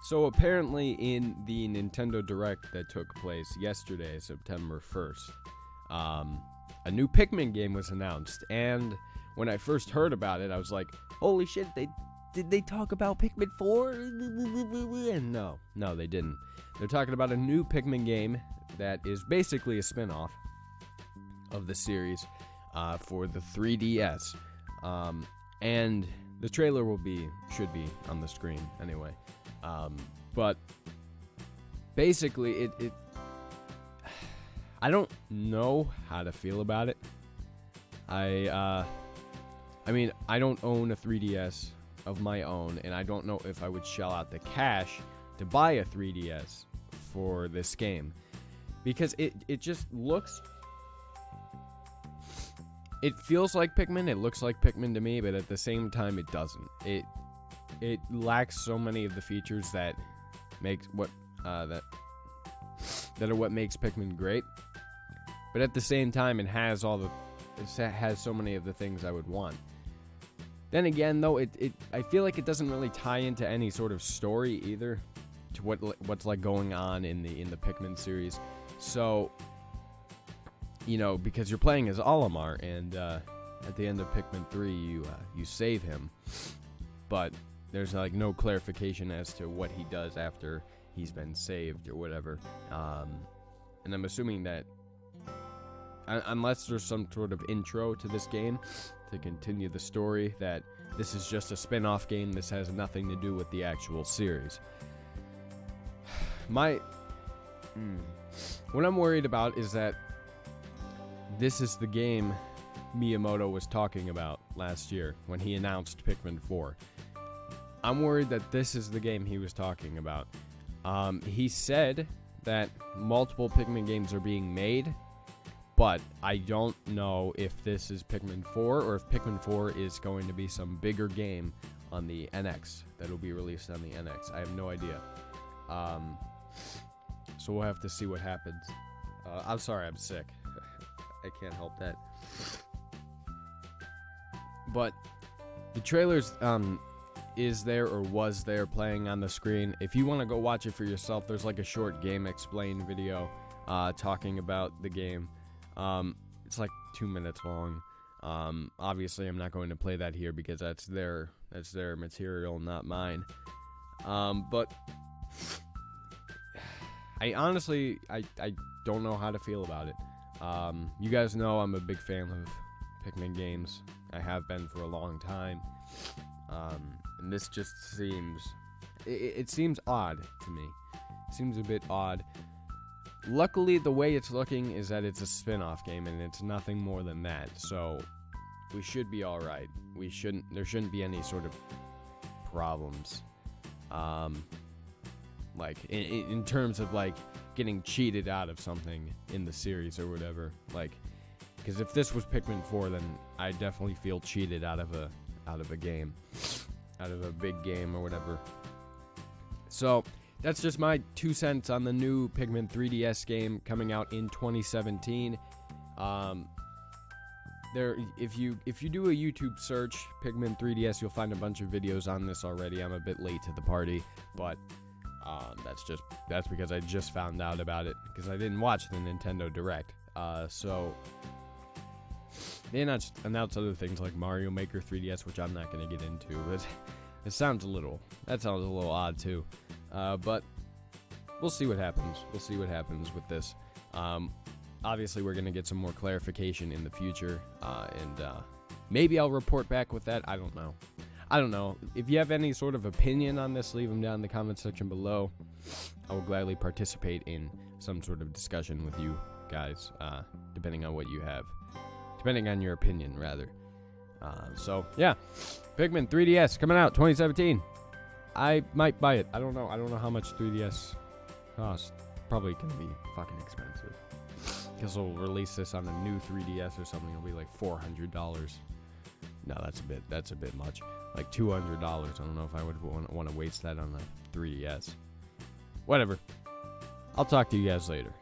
So apparently in the Nintendo Direct that took place yesterday, September 1st, a new Pikmin game was announced. And when I first heard about it, I was like, holy shit, did they talk about Pikmin 4? And no, they didn't. They're talking about a new Pikmin game that is basically a spin-off of the series for the 3DS. And the trailer should be on the screen anyway. But basically, it I don't know how to feel about it. I mean, I don't own a 3DS of my own, and I don't know if I would shell out the cash to buy a 3DS for this game, because it just looks, it feels like Pikmin, it looks like Pikmin to me, but at the same time it doesn't. It lacks so many of the features that makes that are what makes Pikmin great, but at the same time it has so many of the things I would want. Then again, though, I feel like it doesn't really tie into any sort of story either, to what's like going on in the Pikmin series. So, because you're playing as Olimar, and at the end of Pikmin 3, you save him, but there's like no clarification as to what he does after he's been saved or whatever. And I'm assuming that unless there's some sort of intro to this game to continue the story, that this is just a spin-off game. This has nothing to do with the actual series. What I'm worried about is that this is the game Miyamoto was talking about last year when he announced Pikmin 4. I'm worried that this is the game he was talking about. He said that multiple Pikmin games are being made, but I don't know if this is Pikmin 4 or if Pikmin 4 is going to be some bigger game on the NX that will be released on the NX. I have no idea. So we'll have to see what happens. I'm sorry, I'm sick. I can't help that. But the trailers is there or was there playing on the screen. If you want to go watch it for yourself, there's like a short game explain video talking about the game. It's like 2 minutes long. Obviously, I'm not going to play that here because that's their material, not mine. But I honestly, I don't know how to feel about it. You guys know I'm a big fan of Pikmin games. I have been for a long time. And this just seems, it seems odd to me. It seems a bit odd. Luckily, the way it's looking is that it's a spin-off game, and it's nothing more than that. So we should be all right. There shouldn't be any sort of problems. Like in terms of like getting cheated out of something in the series or whatever. Like, because if this was Pikmin 4, then I definitely feel cheated out of a game, out of a big game or whatever. So that's just my 2 cents on the new Pikmin 3DS game coming out in 2017. If you do a YouTube search, Pikmin 3DS, you'll find a bunch of videos on this already. I'm a bit late to the party, but that's because I just found out about it because I didn't watch the Nintendo Direct. So they announced other things like Mario Maker 3DS, which I'm not going to get into, but that sounds a little odd too. But we'll see what happens. We'll see what happens with this. Obviously, we're going to get some more clarification in the future, and maybe I'll report back with that. I don't know. If you have any sort of opinion on this, leave them down in the comment section below. I will gladly participate in some sort of discussion with you guys, depending on what you have. Depending on your opinion, rather. So, yeah. Pikmin 3DS coming out 2017. I might buy it. I don't know. I don't know how much 3DS costs. Probably going to be fucking expensive. Because they'll release this on a new 3DS or something. It'll be like $400. No, that's a bit much. Like $200. I don't know if I would want to waste that on a 3DS. Whatever. I'll talk to you guys later.